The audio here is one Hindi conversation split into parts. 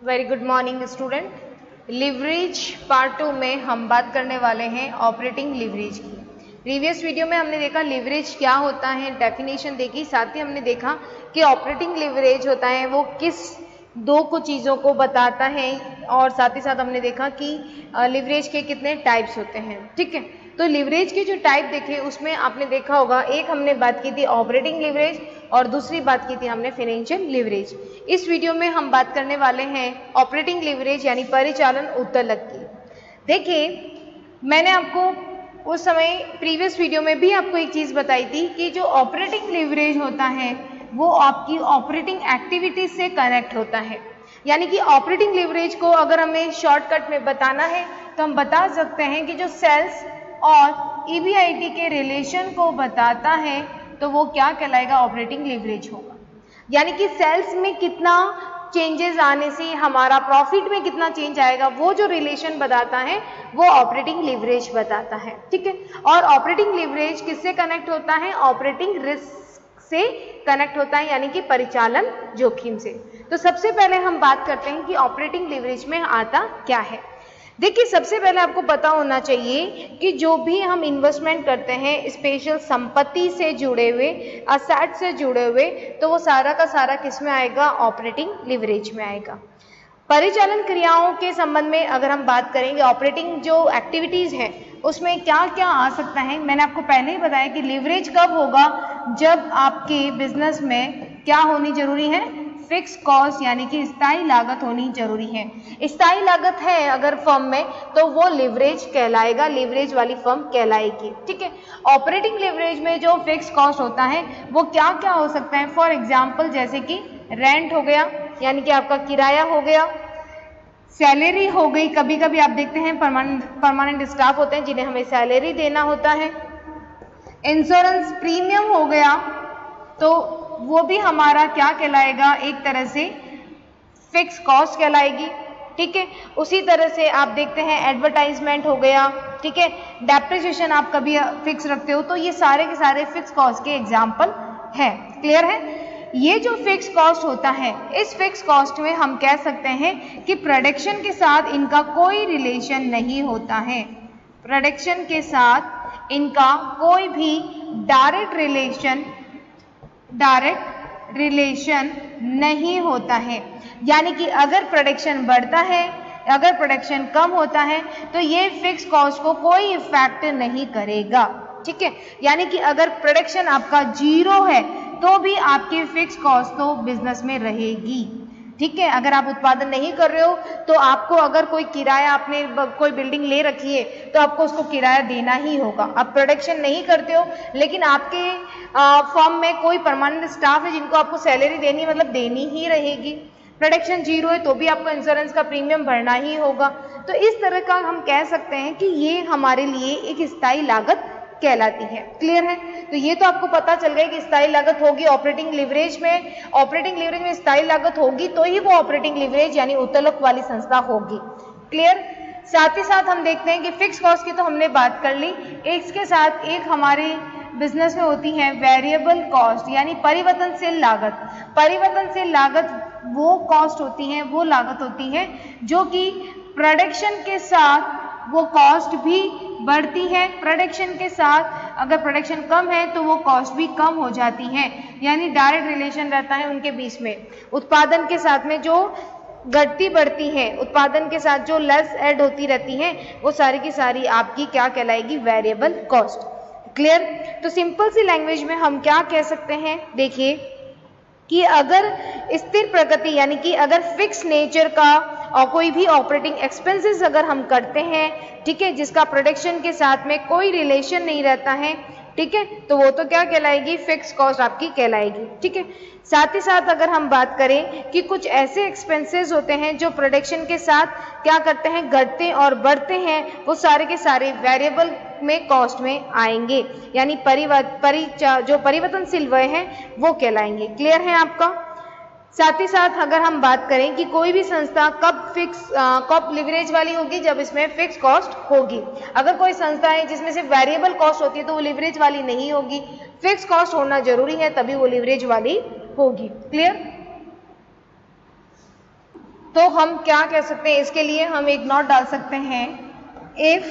Very good morning student. Leverage part 2 में हम बात करने वाले हैं ऑपरेटिंग लिवरेज की। प्रीवियस वीडियो में हमने देखा लिवरेज क्या होता है, डेफिनेशन देखी, साथ ही हमने देखा कि ऑपरेटिंग लिवरेज होता है वो किस दो को चीज़ों को बताता है, और साथ ही साथ हमने देखा कि लिवरेज के कितने टाइप्स होते हैं। ठीक है, तो लिवरेज के जो टाइप देखे उसमें आपने देखा होगा, एक हमने बात की थी ऑपरेटिंग लिवरेज और दूसरी बात की थी हमने फाइनेंशियल लिवरेज। इस वीडियो में हम बात करने वाले हैं ऑपरेटिंग लिवरेज यानी परिचालन उत्तोलन की। देखिए, मैंने आपको उस समय प्रीवियस वीडियो में भी आपको एक चीज़ बताई थी कि जो ऑपरेटिंग लिवरेज होता है वो आपकी ऑपरेटिंग एक्टिविटीज से कनेक्ट होता है। यानी कि ऑपरेटिंग लिवरेज को अगर हमें शॉर्टकट में बताना है तो हम बता सकते हैं कि जो सेल्स और ईबीआईटी के रिलेशन को बताता है तो वो क्या कहलाएगा, ऑपरेटिंग लिवरेज होगा। यानी कि सेल्स में कितना चेंजेस आने से हमारा प्रॉफिट में कितना चेंज आएगा, वो जो रिलेशन बताता है वो ऑपरेटिंग लिवरेज बताता है। ठीक है, और ऑपरेटिंग लिवरेज किससे कनेक्ट होता है, ऑपरेटिंग रिस्क से कनेक्ट होता है, यानी कि परिचालन जोखिम से। तो सबसे पहले हम बात करते हैं कि ऑपरेटिंग लिवरेज में आता क्या है। देखिए, सबसे पहले आपको पता होना चाहिए कि जो भी हम इन्वेस्टमेंट करते हैं स्पेशल संपत्ति से जुड़े हुए, असेट से जुड़े हुए, तो वो सारा का सारा किस में आएगा, ऑपरेटिंग लिवरेज में आएगा। परिचालन क्रियाओं के संबंध में अगर हम बात करेंगे, ऑपरेटिंग जो एक्टिविटीज हैं उसमें क्या क्या आ सकता है, मैंने आपको पहले ही बताया कि लिवरेज कब होगा, जब आपके बिजनेस में क्या होनी जरूरी है, फिक्स कॉस्ट यानी कि स्थायी लागत होनी जरूरी है। स्थायी लागत है अगर फर्म में तो वो लिवरेज कहलाएगा, लिवरेज वाली फर्म कहलाएगी। ठीक है, ऑपरेटिंग लिवरेज में जो फिक्स कॉस्ट होता है वो क्या क्या हो सकता है, फॉर एग्जाम्पल जैसे कि रेंट हो गया यानी कि आपका किराया हो गया, सैलरी हो गई, कभी कभी आप देखते हैं परमानेंट स्टाफ होते हैं जिन्हें हमें सैलरी देना होता है, इंश्योरेंस प्रीमियम हो गया तो वो भी हमारा क्या कहलाएगा, एक तरह से फिक्स कॉस्ट कहलाएगी। ठीक है, उसी तरह से आप देखते हैं एडवर्टाइजमेंट हो गया, ठीक है, डेप्रिसिएशन आप कभी फिक्स रखते हो, तो ये सारे के सारे फिक्स कॉस्ट के एग्जाम्पल हैं। क्लियर है, ये जो फिक्स कॉस्ट होता है, इस फिक्स कॉस्ट में हम कह सकते हैं कि प्रोडक्शन के साथ इनका कोई रिलेशन नहीं होता है, प्रोडक्शन के साथ इनका कोई भी डायरेक्ट रिलेशन नहीं होता है। यानी कि अगर प्रोडक्शन बढ़ता है, अगर प्रोडक्शन कम होता है तो ये फिक्स कॉस्ट को कोई इफेक्ट नहीं करेगा। ठीक है, यानी कि अगर प्रोडक्शन आपका जीरो है तो भी आपकी फिक्स कॉस्ट तो बिजनेस में रहेगी। ठीक है, अगर आप उत्पादन नहीं कर रहे हो तो आपको अगर कोई किराया, आपने कोई बिल्डिंग ले रखी है तो आपको उसको किराया देना ही होगा। आप प्रोडक्शन नहीं करते हो लेकिन आपके फर्म में कोई परमानेंट स्टाफ है जिनको आपको सैलरी देनी है, मतलब देनी ही रहेगी। प्रोडक्शन जीरो है तो भी आपको इंश्योरेंस का प्रीमियम भरना ही होगा। तो इस तरह का हम कह सकते हैं कि ये हमारे लिए एक स्थायी लागत कहलाती है। क्लियर है, तो ये तो आपको पता चल गया कि स्थायी लागत होगी ऑपरेटिंग लिवरेज में। ऑपरेटिंग लिवरेज में स्थायी लागत होगी तो ही वो ऑपरेटिंग लिवरेज यानी उत्तोलन वाली संस्था होगी। क्लियर, साथ ही साथ हम देखते हैं कि फिक्स कॉस्ट की तो हमने बात कर ली, इसके साथ एक हमारे बिजनेस में होती है वेरिएबल कॉस्ट यानी परिवर्तनशील लागत। परिवर्तनशील लागत वो कॉस्ट होती है, वो लागत होती है जो कि प्रोडक्शन के साथ वो कॉस्ट भी बढ़ती है, प्रोडक्शन के साथ अगर प्रोडक्शन कम है तो वो कॉस्ट भी कम हो जाती है, यानी डायरेक्ट रिलेशन रहता है उनके बीच में। उत्पादन के साथ में जो घटती बढ़ती है, उत्पादन के साथ जो लेस ऐड होती रहती है, वो सारी की सारी आपकी क्या कहलाएगी, वेरिएबल कॉस्ट। क्लियर, तो सिंपल सी लैंग्वेज में हम क्या कह सकते हैं, देखिए कि अगर स्थिर प्रगति यानी कि अगर फिक्स नेचर का और कोई भी ऑपरेटिंग एक्सपेंसेस अगर हम करते हैं, ठीक है, जिसका प्रोडक्शन के साथ में कोई रिलेशन नहीं रहता है, ठीक है, तो वो तो क्या कहलाएगी, फिक्स कॉस्ट आपकी कहलाएगी। ठीक है, साथ ही साथ अगर हम बात करें कि कुछ ऐसे एक्सपेंसेस होते हैं जो प्रोडक्शन के साथ क्या करते हैं, घटते और बढ़ते हैं, वो सारे के सारे वेरिएबल में कॉस्ट में आएंगे, यानी जो परिवर्तनशील व्यय है वो कहलाएंगे। क्लियर है आपका। साथ ही साथ अगर हम बात करें कि कोई भी संस्था कब लिवरेज वाली होगी, जब इसमें फिक्स कॉस्ट होगी। अगर कोई संस्था है जिसमें सिर्फ वेरिएबल कॉस्ट होती है तो वो लिवरेज वाली नहीं होगी, फिक्स कॉस्ट होना जरूरी है तभी वो लिवरेज वाली होगी। क्लियर, तो हम क्या कह सकते हैं इसके लिए, हम एक नोट डाल सकते हैं, if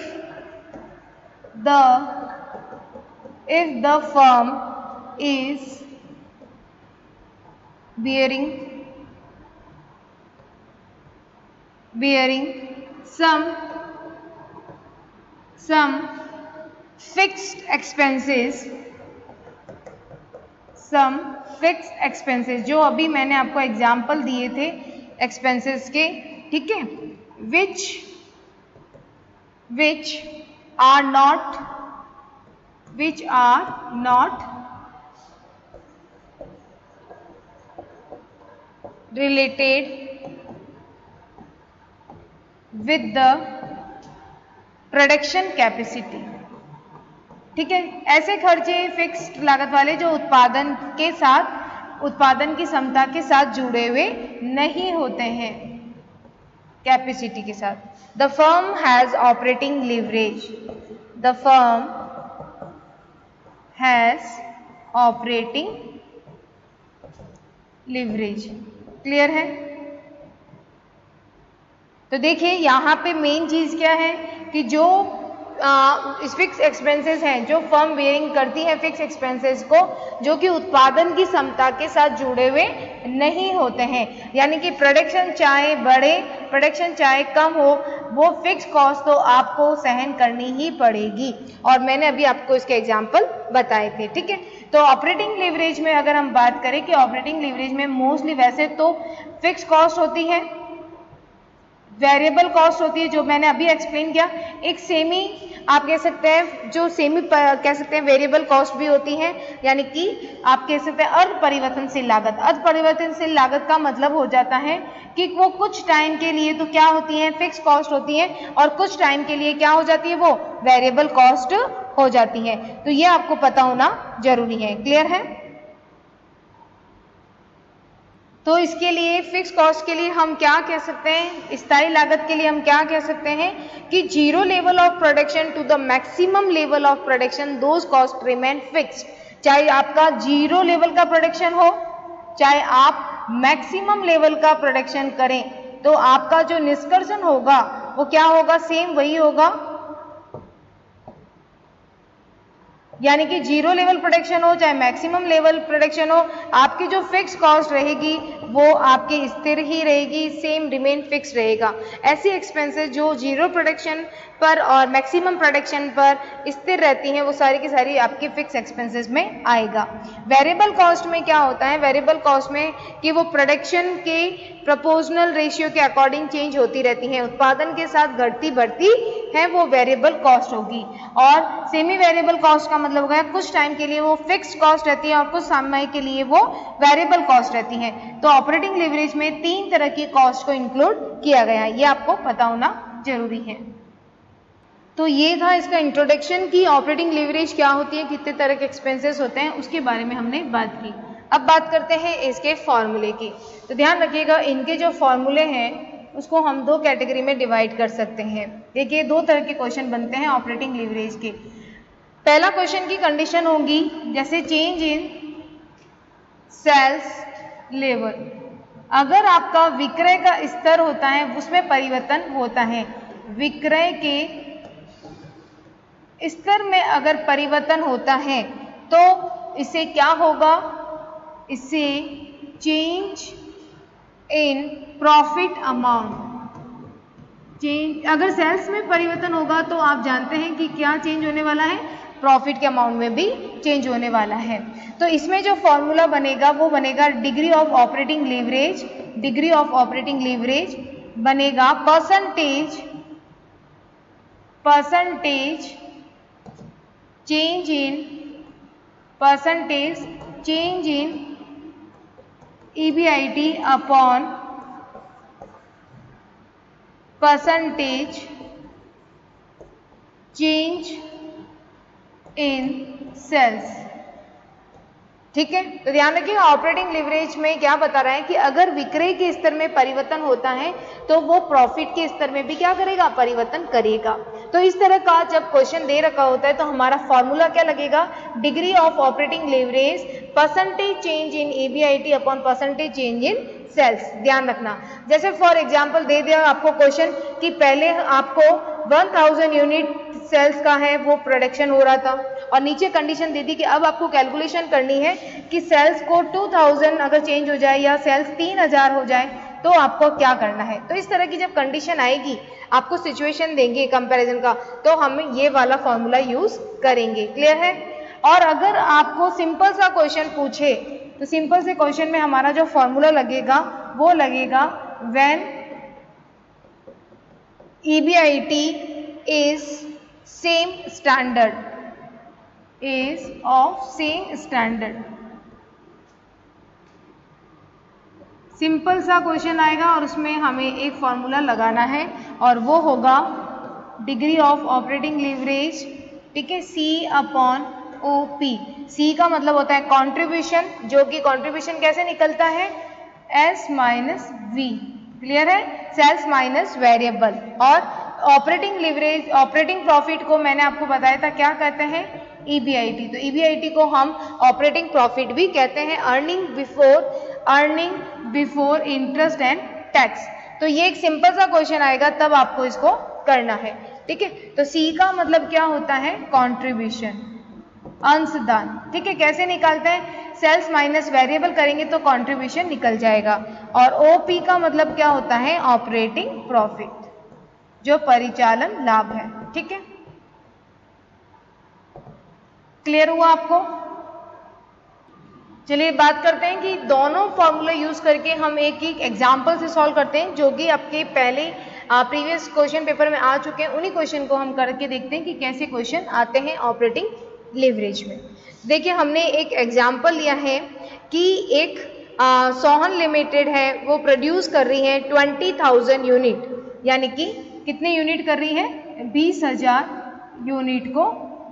the firm is bearing some fixed expenses, जो अभी मैंने आपको एग्जाम्पल दिए थे एक्सपेंसेस के, ठीक है, which are not related with the production capacity, ठीक है। ऐसे खर्चे फिक्स्ड लागत वाले जो उत्पादन की क्षमता के साथ जुड़े हुए नहीं होते हैं, कैपेसिटी के साथ। The firm has operating leverage, clear है। तो देखिए यहाँ पे मेन चीज क्या है कि जो फिक्स एक्सपेंसेस हैं, जो फर्म बेयरिंग करती है फिक्स एक्सपेंसेस को, जो कि उत्पादन की क्षमता के साथ जुड़े हुए नहीं होते हैं, यानी कि प्रोडक्शन चाहे बढ़े प्रोडक्शन चाहे कम हो, वो फिक्स कॉस्ट तो आपको सहन करनी ही पड़ेगी, और मैंने अभी आपको इसके एग्जाम्पल बताए थे, ठीक है। तो ऑपरेटिंग लीवरेज में अगर हम बात करें कि ऑपरेटिंग लीवरेज में मोस्टली वैसे तो फिक्स कॉस्ट होती है, वेरिएबल कॉस्ट होती है, जो मैंने अभी एक्सप्लेन किया, एक सेमी आप कह सकते हैं, जो सेमी कह सकते हैं वेरिएबल कॉस्ट भी होती है, यानी कि आप कह सकते हैं अर्ध परिवर्तनशील लागत। अर्ध परिवर्तनशील लागत का मतलब हो जाता है कि वो कुछ टाइम के लिए तो क्या होती है, फिक्स कॉस्ट होती है, और कुछ टाइम के लिए क्या हो जाती है, वो वेरिएबल कॉस्ट हो जाती है। तो ये आपको पता होना जरूरी है, क्लियर है। तो इसके लिए फिक्स कॉस्ट के लिए हम क्या कह सकते हैं, स्थायी लागत के लिए हम क्या कह सकते हैं कि zero level of production to the maximum level of production those cost remain fixed. चाहे आपका जीरो लेवल का प्रोडक्शन हो, चाहे आप मैक्सिमम लेवल का प्रोडक्शन करें, तो आपका जो निष्कर्षण होगा वो क्या होगा, सेम वही होगा, यानी कि जीरो लेवल प्रोडक्शन हो चाहे मैक्सिमम लेवल प्रोडक्शन हो, आपकी जो फिक्स कॉस्ट रहेगी वो आपकी स्थिर ही रहेगी, सेम रिमेन फिक्स रहेगा। ऐसी एक्सपेंसेस जो जीरो प्रोडक्शन पर और मैक्सिमम प्रोडक्शन पर स्थिर रहती हैं, वो सारी की सारी आपकी फिक्स एक्सपेंसेस में आएगा। वेरिएबल कॉस्ट में क्या होता है, वेरिएबल कॉस्ट में कि वो प्रोडक्शन के प्रोपोर्शनल रेशियो के अकॉर्डिंग चेंज होती रहती हैं, उत्पादन के साथ घटती बढ़ती है, वो वेरिएबल कॉस्ट होगी। और सेमी वेरिएबल कॉस्ट का मतलब होगा कुछ टाइम के लिए वो फिक्स्ड कॉस्ट रहती है और कुछ समय के लिए वो वेरिएबल कॉस्ट रहती है। तो ऑपरेटिंग लीवरेज में 3 तरह की कॉस्ट को इंक्लूड किया गया है, ये आपको पता होना जरूरी है। तो ये था इसका इंट्रोडक्शन की ऑपरेटिंग लीवरेज क्या होती है, कितने तरह के एक्सपेंसेस होते हैं, उसके बारे में हमने बात की। अब बात करते हैं इसके फॉर्मूले की। तो ध्यान रखिएगा, इनके जो फॉर्मूले हैं उसको हम 2 कैटेगरी में डिवाइड कर सकते हैं। देखिए 2 तरह के क्वेश्चन बनते हैं ऑपरेटिंग लीवरेज के। पहला क्वेश्चन की कंडीशन होगी जैसे चेंज इन सेल्स लेवल, अगर आपका विक्रय का स्तर होता है उसमें परिवर्तन होता है, विक्रय के स्तर में अगर परिवर्तन होता है तो इससे क्या होगा, इससे change in profit amount, change अगर सेल्स में परिवर्तन होगा तो आप जानते हैं कि क्या चेंज होने वाला है, प्रॉफिट के अमाउंट में भी चेंज होने वाला है। तो इसमें जो फॉर्मूला बनेगा वो बनेगा degree of operating leverage, degree of operating leverage बनेगा percentage change in EBIT upon percentage change in sales, ठीक है। तो ध्यान रखिए ऑपरेटिंग लीवरेज में क्या बता रहा है कि अगर विक्रय के स्तर में परिवर्तन होता है तो वो प्रॉफिट के स्तर में भी क्या करेगा, परिवर्तन करेगा। तो इस तरह का जब क्वेश्चन दे रखा होता है तो हमारा फॉर्मूला क्या लगेगा, degree of operating leverage percentage change in EBIT upon percentage change in sales. ध्यान रखना, जैसे फॉर एग्जांपल दे दिया आपको क्वेश्चन कि पहले आपको 1000 यूनिट सेल्स का है वो प्रोडक्शन हो रहा था और नीचे कंडीशन दे दी कि अब आपको कैलकुलेशन करनी है कि सेल्स को 2000 अगर चेंज हो जाए या सेल्स 3000 हो जाए तो आपको क्या करना है। तो इस तरह की जब कंडीशन आएगी, आपको सिचुएशन देंगे कंपैरिजन का, तो हम ये वाला फॉर्मूला यूज करेंगे। क्लियर है। और अगर आपको सिंपल सा क्वेश्चन पूछे तो सिंपल से क्वेश्चन में हमारा जो फॉर्मूला लगेगा वो लगेगा when EBIT is same standard, is of same standard. Simple सा क्वेश्चन आएगा और उसमें हमें एक फॉर्मूला लगाना है और वो होगा डिग्री ऑफ ऑपरेटिंग लीवरेज, ठीक है, C अपॉन OP। C का मतलब होता है कंट्रीब्यूशन, जो कि कंट्रीब्यूशन कैसे निकलता है, S माइनस V। क्लियर है, सेल्स माइनस वेरिएबल। और ऑपरेटिंग लीवरेज, ऑपरेटिंग प्रॉफिट को मैंने आपको बताया था क्या कहते हैं, EBIT। तो EBIT को हम ऑपरेटिंग प्रॉफिट भी कहते हैं, earning before interest and tax. तो ये एक सिंपल सा क्वेश्चन आएगा तब आपको इसको करना है, ठीक है। तो C का मतलब क्या होता है, कंट्रीब्यूशन, अंशदान, ठीक है। कैसे निकालते हैं, सेल्स माइनस वेरिएबल करेंगे तो कंट्रीब्यूशन निकल जाएगा। और OP का मतलब क्या होता है, ऑपरेटिंग प्रॉफिट, जो परिचालन लाभ है, ठीक है। क्लियर हुआ आपको। चलिए बात करते हैं कि दोनों फॉर्मूला यूज करके हम एक एग्जाम्पल से सॉल्व करते हैं, जो कि आपके पहले प्रीवियस क्वेश्चन पेपर में आ चुके हैं। उन्हीं क्वेश्चन को हम करके देखते हैं कि कैसे क्वेश्चन आते हैं ऑपरेटिंग लीवरेज में। देखिए हमने एक एग्जाम्पल लिया है कि एक सोहन लिमिटेड है, वो प्रोड्यूस कर रही है 20,000 यूनिट, यानी कि कितने यूनिट कर रही है, 20,000 यूनिट को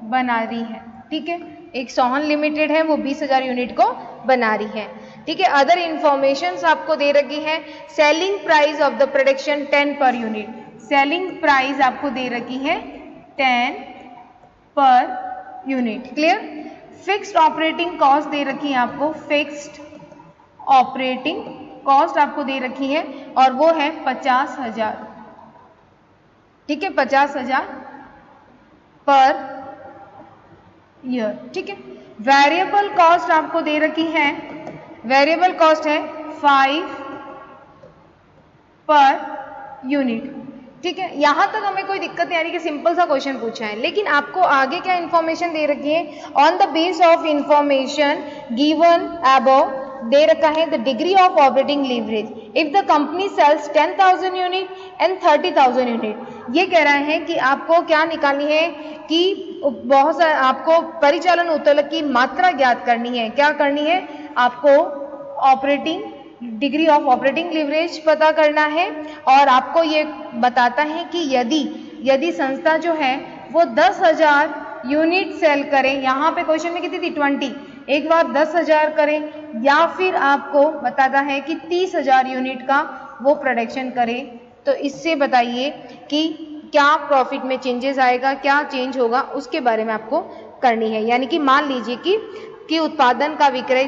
बना रही है, ठीक है। एक सोहन लिमिटेड है, वो 20,000 यूनिट को बना रही है, ठीक है। अदर इंफॉर्मेशन आपको दे रखी है, selling price of the production 10 पर यूनिट, सेलिंग प्राइस आपको दे रखी है 10 पर unit. Clear. Fixed operating cost दे रखी है आपको, फिक्स्ड ऑपरेटिंग कॉस्ट आपको दे रखी है और वो है 50,000, ठीक है, 50,000 पर ईयर, ठीक है। वेरिएबल कॉस्ट आपको दे रखी है, वेरिएबल कॉस्ट है 5 पर यूनिट, ठीक है। यहां तक हमें कोई दिक्कत नहीं आ रही कि सिंपल सा क्वेश्चन पूछा है, लेकिन आपको आगे क्या इंफॉर्मेशन दे रखी है, on the base of information given above दे रखा है the degree of operating leverage if the company sales 10,000 unit and 30,000 unit. ये कह रहे हैं कि आपको क्या निकालनी है कि बहुत सारा आपको परिचालन उत्तोलन की मात्रा ज्ञात करनी है। क्या करनी है, आपको operating degree of operating leverage पता करना है। और आपको ये बताता है कि यदि संस्था जो है वो 10,000 यूनिट सेल करें, यहाँ पे क्वेश्चन में कितनी थी 20, एक बार 10,000 करें, या फिर आपको बताता है कि 30,000 यूनिट का वो प्रोडक्शन करे, तो इससे बताइए कि क्या प्रॉफिट में चेंजेस आएगा, क्या चेंज होगा, उसके बारे में आपको करनी है। यानी कि मान लीजिए कि उत्पादन का विक्रय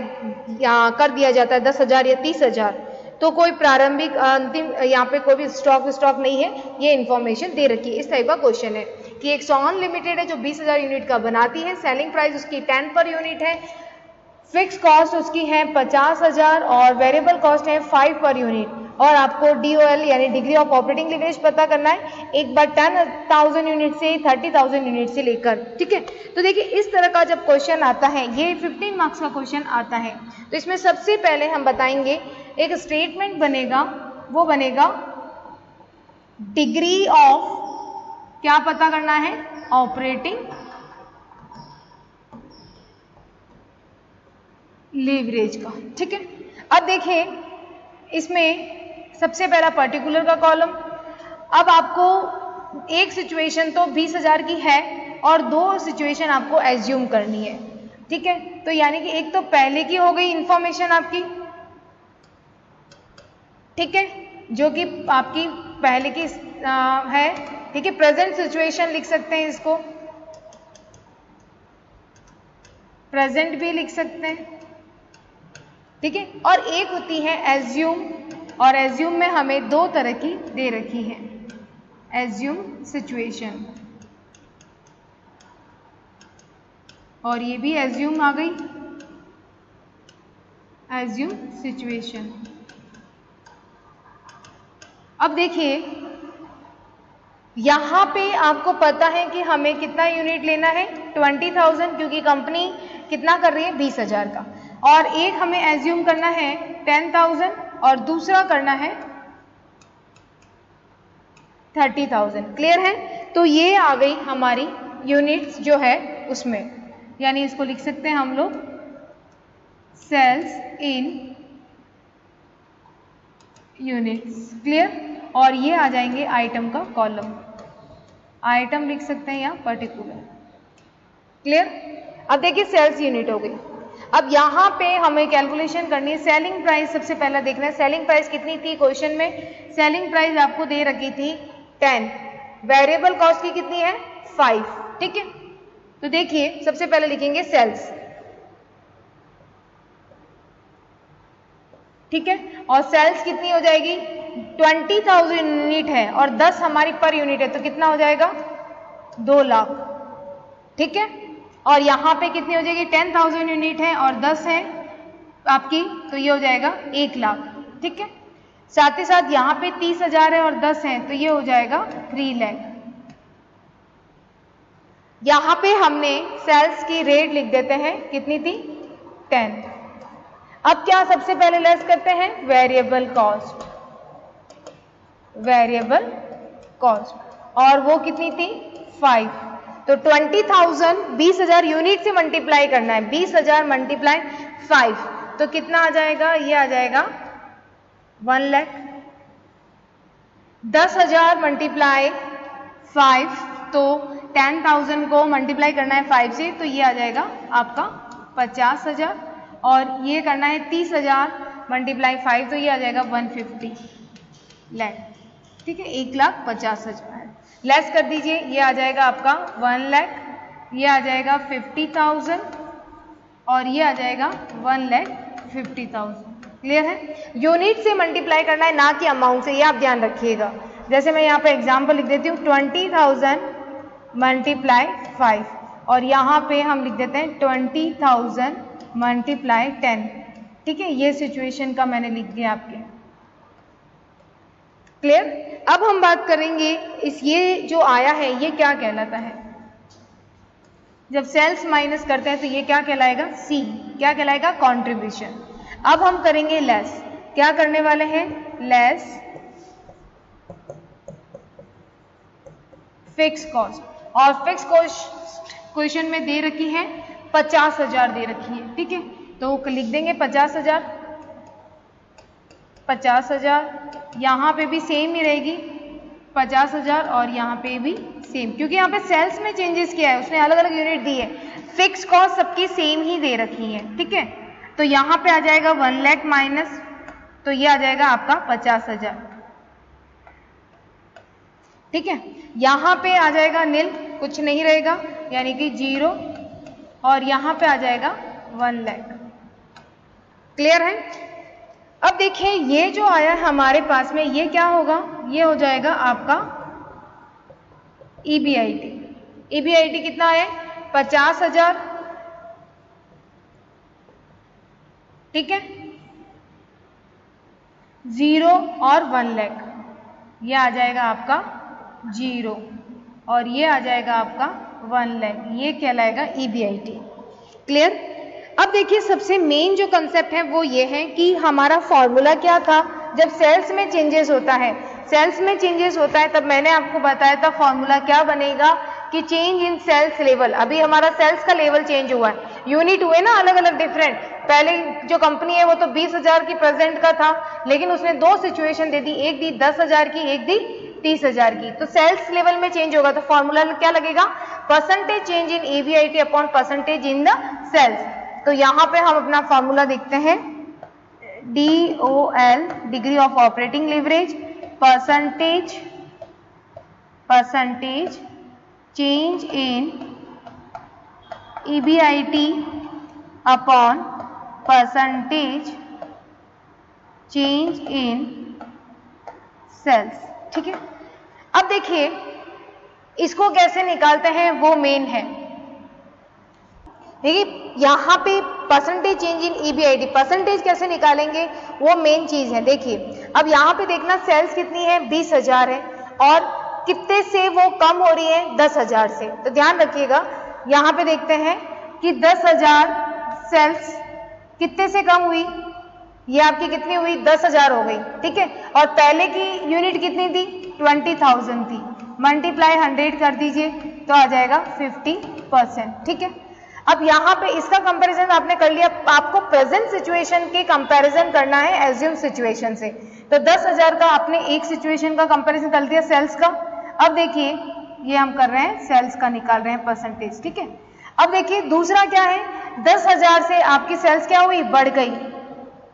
कर दिया जाता है 10,000 या 30,000, तो कोई प्रारंभिक अंतिम यहाँ पे कोई भी स्टॉक नहीं है, ये इन्फॉर्मेशन दे रखी है। इस टाइप का क्वेश्चन है कि एक सोहन लिमिटेड है जो 20,000 यूनिट का बनाती है, सेलिंग प्राइस उसकी 10 पर यूनिट है, फिक्स कॉस्ट उसकी है 50,000 और वेरिएबल कॉस्ट है 5 पर यूनिट, और आपको DOL यानी डिग्री ऑफ ऑपरेटिंग लीवरेज पता करना है, एक बार 10,000 यूनिट से 30,000 यूनिट से लेकर, ठीक है। तो देखिए इस तरह का जब क्वेश्चन आता है, ये 15 मार्क्स का क्वेश्चन आता है, तो इसमें सबसे पहले हम बताएंगे एक स्टेटमेंट बनेगा, वो बनेगा डिग्री ऑफ, क्या पता करना है, ऑपरेटिंग लीवरेज का, ठीक है। अब देखिए इसमें सबसे पहला पर्टिकुलर का कॉलम, अब आपको एक सिचुएशन तो 20,000 की है और दो सिचुएशन आपको एज्यूम करनी है, ठीक है। तो यानी कि एक तो पहले की हो गई इंफॉर्मेशन आपकी, ठीक है, जो कि आपकी पहले की है, ठीक है। प्रेजेंट सिचुएशन लिख सकते हैं, इसको प्रेजेंट भी लिख सकते हैं, ठीक है। और एक होती है एज्यूम, और एज्यूम में हमें दो तरह की दे रखी है, एज्यूम सिचुएशन, और ये भी एज्यूम आ गई, एज्यूम सिचुएशन। अब देखिए यहां पे आपको पता है कि हमें कितना यूनिट लेना है, 20,000, क्योंकि कंपनी कितना कर रही है, 20,000 का, और एक हमें एज्यूम करना है 10,000 और दूसरा करना है 30,000। क्लियर है? तो ये आ गई हमारी यूनिट्स जो है उसमें, यानी इसको लिख सकते हैं हम लोग सेल्स इन यूनिट्स। क्लियर? और ये आ जाएंगे आइटम का कॉलम, आइटम लिख सकते हैं या पर्टिकुलर। क्लियर? अब देखिए सेल्स यूनिट हो गई। अब यहाँ पे हमें कैलकुलेशन करनी है, सेलिंग प्राइस सबसे पहला देखना है। सेलिंग प्राइस कितनी थी क्वेश्चन में? सेलिंग प्राइस आपको दे रखी थी 10, वेरिएबल कॉस्ट की कितनी है 5, ठीक है। तो देखिए सबसे पहले लिखेंगे सेल्स, ठीक है, और सेल्स कितनी हो जाएगी, 20,000 यूनिट है और 10 हमारी पर यूनिट है, तो कितना हो जाएगा 2 लाख, ठीक है। और यहाँ पे कितनी हो जाएगी, 10,000 यूनिट है और 10 है आपकी, तो ये हो जाएगा 1 लाख, ठीक है। साथ ही साथ यहाँ पे 30,000 है और 10 है, तो ये हो जाएगा 3 लाख। यहाँ पे हमने सेल्स की रेट लिख देते हैं, कितनी थी 10। अब क्या सबसे पहले लेस करते हैं, वेरिएबल कॉस्ट, वेरिएबल कॉस्ट, और वो कितनी थी 5। तो 20,000 20,000 यूनिट से मल्टीप्लाई करना है, 20,000 मल्टीप्लाई 5, तो कितना आ जाएगा, ये आ जाएगा 1 लाख। 10,000 मल्टीप्लाई 5, तो 10,000 को मल्टीप्लाई करना है 5 से, तो ये आ जाएगा आपका 50,000, और ये करना है 30,000 मल्टीप्लाई 5, तो ये आ जाएगा 150 लाख, ठीक है, 1,50,000। लेस कर दीजिए, ये आ जाएगा आपका 1 लाख, ये आ जाएगा 50,000 और ये आ जाएगा 1,50,000। क्लियर है? यूनिट से मल्टीप्लाई करना है, ना कि अमाउंट से, ये आप ध्यान रखिएगा। जैसे मैं यहाँ पे एग्जाम्पल लिख देती हूँ, 20,000 मल्टीप्लाई 5, और यहाँ पे हम लिख देते हैं 20,000 मल्टीप्लाई 10, ठीक है। ये सिचुएशन का मैंने लिख दिया आपके। क्लियर? अब हम बात करेंगे इस, ये जो आया है ये क्या कहलाता है, जब सेल्स माइनस करते हैं तो ये क्या कहलाएगा, सी, क्या कहलाएगा, कंट्रीब्यूशन। अब हम करेंगे लेस, क्या करने वाले हैं, लेस फिक्स कॉस्ट, और फिक्स कॉस्ट क्वेश्चन में दे रखी है 50,000 दे रखी है, ठीक है। तो लिख देंगे 50,000, 50,000, यहाँ पे भी सेम ही रहेगी 50,000 और यहाँ पे भी सेम, क्योंकि यहाँ पे सेल्स में चेंजेस किया है, उसने अलग अलग यूनिट दी है, फिक्स कॉस्ट सबकी सेम ही दे रखी है, ठीक है। तो यहाँ पे आ जाएगा 1 लाख माइनस, तो ये आ जाएगा आपका 50,000, ठीक है। यहाँ पे आ जाएगा नील, कुछ नहीं रहेगा, यानी कि 0, और यहाँ पे आ जाएगा 1 लाख। क्लियर है? अब देखिए ये जो आया हमारे पास में, ये क्या होगा, ये हो जाएगा आपका EBIT। EBIT कितना है, 50,000, ठीक है, 0 और 1 लाख, ये आ जाएगा आपका 0 और ये आ जाएगा आपका 1 लाख, ये कहलाएगा EBIT। क्लियर? अब देखिए सबसे मेन जो कंसेप्ट है वो ये है कि हमारा फॉर्मूला क्या था, जब सेल्स में चेंजेस होता है, सेल्स में चेंजेस होता है तब मैंने आपको बताया था फॉर्मूला क्या बनेगा कि चेंज इन सेल्स लेवल। अभी हमारा सेल्स का लेवल चेंज हुआ है, यूनिट हुए ना अलग अलग डिफरेंट। पहले जो कंपनी है वो तो 20,000 की प्रेजेंट का था, लेकिन उसने दो सिचुएशन दे दी, एक दी 10,000 की, एक दी 30,000 की। तो सेल्स लेवल में चेंज होगा तो फॉर्मूला क्या लगेगा, percentage change in EBIT upon percentage in the sales. तो यहाँ पे हम अपना फॉर्मूला देखते हैं, DOL degree of operating leverage percentage change in EBIT upon percentage change in sales. ठीक है, अब देखिए इसको कैसे निकालते हैं, वो मेन है। देखिए यहाँ पे percentage change in EBIT, percentage कैसे निकालेंगे वो मेन चीज है। देखिए अब यहाँ पे देखना सेल्स कितनी है, 20,000 है, और कितने से वो कम हो रही है, 10,000 से। तो ध्यान रखिएगा यहाँ पे देखते हैं कि 10,000 सेल्स कितने से कम हुई, ये आपकी कितनी हुई, 10,000 हो गई। ठीक है, और पहले की यूनिट कितनी थी, 20,000 थी, मल्टीप्लाई 100 कर दीजिए तो आ जाएगा 50%। ठीक है, अब यहाँ पे इसका कंपैरिजन आपने कर लिया, आपको प्रेजेंट सिचुएशन के कंपैरिजन करना है एज्यूम सिचुएशन से। तो 10,000 का आपने एक सिचुएशन का कंपैरिजन कर दिया सेल्स का। अब देखिए ये हम कर रहे हैं सेल्स का, निकाल रहे हैं परसेंटेज। ठीक है, अब देखिए दूसरा क्या है, 10,000 से आपकी सेल्स क्या हुई, बढ़ गई,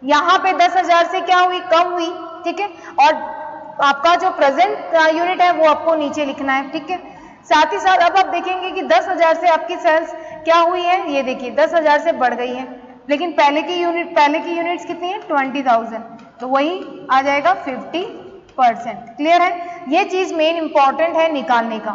यहाँ पे 10,000 से क्या हुई, कम हुई। ठीक है, और आपका जो प्रेजेंट यूनिट है वो आपको नीचे लिखना है। ठीक है, साथ ही साथ अब आप देखेंगे कि 10,000 से आपकी सेल्स क्या हुई है, ये देखिए 10,000 से बढ़ गई है, लेकिन पहले की यूनिट्स कितनी है, 20,000, तो वही आ जाएगा 50%। क्लियर है, ये चीज मेन इंपॉर्टेंट है निकालने का।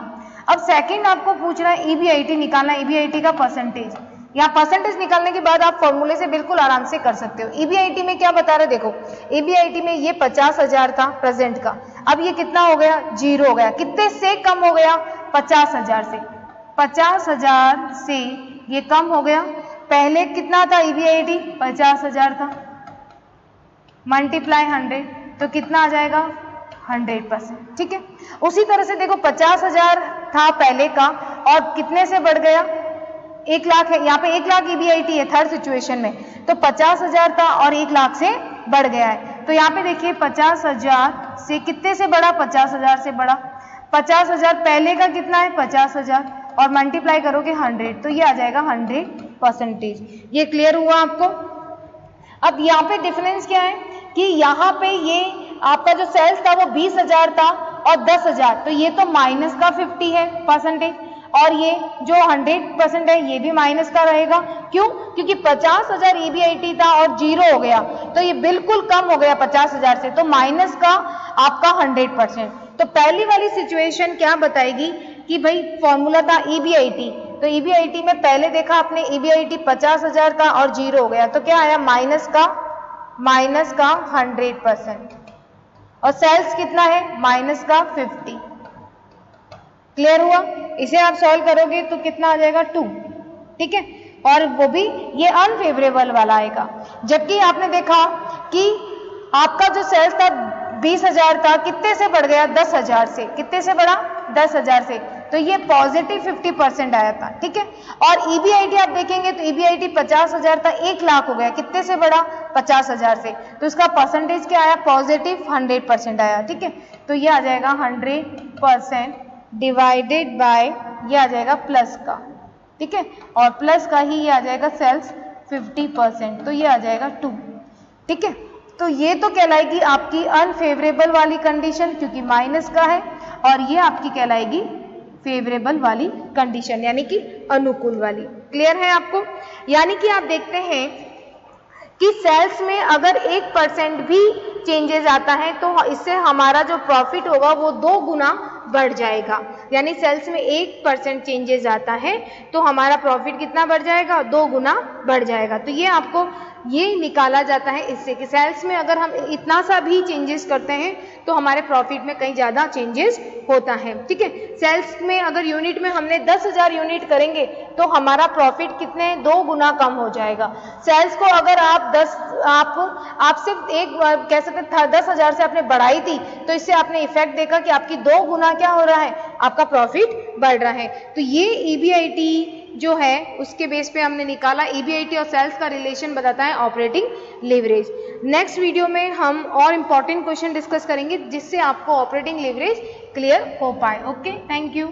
अब सेकंड आपको पूछ रहा है EBIT निकालना, EBIT का परसेंटेज। यहाँ परसेंटेज निकालने के बाद आप फॉर्मूले से बिल्कुल आराम से कर सकते हो। EBIT में क्या बता रहे, देखो EBIT में ये 50,000 था प्रेजेंट का, अब ये कितना हो गया, 0 हो गया। कितने से कम हो गया, 50,000 से, 50,000 से ये कम हो गया। पहले कितना था EBIT, 50,000 था, मल्टीप्लाई 100 तो कितना आ जाएगा, 100%। ठीक है, उसी तरह से देखो 50,000 था पहले का, और कितने से बढ़ गया, 1 लाख है, यहाँ पे 1 लाख EBIT है थर्ड सिचुएशन में, तो 50,000 था और 1 लाख से बढ़ गया है। तो यहाँ पे देखिए 50,000 से कितने से बढ़ा, 50,000 से बढ़ा। 50,000 पहले का कितना है, 50,000, और मल्टीप्लाई करोगे 100 तो ये आ जाएगा 100%। ये क्लियर हुआ आपको। अब यहाँ पे डिफरेंस क्या है कि यहाँ पे ये आपका जो सेल्स था वो 20,000 था और 10,000, तो ये तो माइनस का 50 है परसेंटेज, और ये जो 100% है ये भी माइनस का रहेगा। क्यों, क्योंकि 50,000 EBIT था और 0 हो गया, तो ये बिल्कुल कम हो गया 50,000 से, तो माइनस का आपका 100%। तो पहली वाली सिचुएशन क्या बताएगी कि भाई फॉर्मूला था EBIT, तो EBIT में पहले देखा आपने EBIT 50,000 का और 0 हो गया, तो क्या आया, माइनस का 100%, और सेल्स कितना है, माइनस का 50। क्लियर हुआ, इसे आप सॉल्व करोगे तो कितना आ जाएगा, 2। ठीक है, और वो भी ये अनफेवरेबल वाला आएगा। जबकि आपने देखा कि आपका जो सेल्स था 20,000 था, कितने से बढ़ गया, 10,000 से, कितने से बढ़ा, 10,000 से, तो ये पॉजिटिव 50% आया था। ठीक है, और EBIT आप देखेंगे तो EBIT 50,000 था, 1 लाख हो गया, कितने से बढ़ा, 50,000 से, तो इसका परसेंटेज क्या आया, पॉजिटिव 100% आया। ठीक है, तो ये आ जाएगा 100% डिवाइडेड बाय, ये आ जाएगा प्लस का। ठीक है, और प्लस का ही ये आ जाएगा सेल्स 50%, तो ये आ जाएगा 2। ठीक है, तो ये तो कहलाएगी आपकी अनफेवरेबल वाली कंडीशन क्योंकि माइनस का है, और ये आपकी कहलाएगी फेवरेबल वाली कंडीशन यानी कि अनुकूल वाली। क्लियर है आपको, यानी कि आप देखते हैं कि सेल्स में अगर 1% भी चेंजेस आता है तो इससे हमारा जो प्रॉफिट होगा वो 2 गुना बढ़ जाएगा। यानी सेल्स में 1% चेंजेस आता है तो हमारा प्रॉफिट कितना बढ़ जाएगा, 2 गुना बढ़ जाएगा। तो ये आपको ये निकाला जाता है इससे कि सेल्स में अगर हम इतना सा भी चेंजेस करते हैं तो हमारे प्रॉफिट में कहीं ज़्यादा चेंजेस होता है। ठीक है, सेल्स में अगर यूनिट में हमने 10,000 यूनिट करेंगे तो हमारा प्रॉफिट कितने 2 गुना कम हो जाएगा। सेल्स को अगर आप सिर्फ एक कह सकते 10,000 से आपने बढ़ाई थी तो इससे आपने इफेक्ट देखा कि आपकी 2 गुना क्या हो रहा है, आपका प्रॉफिट बढ़ रहा है। तो ये EBIT जो है उसके बेस पे हमने निकाला। EBIT और सेल्स का रिलेशन बताता है ऑपरेटिंग लीवरेज। नेक्स्ट वीडियो में हम और इम्पॉर्टेंट क्वेश्चन डिस्कस करेंगे जिससे आपको ऑपरेटिंग लीवरेज क्लियर हो पाए। Okay, thank you.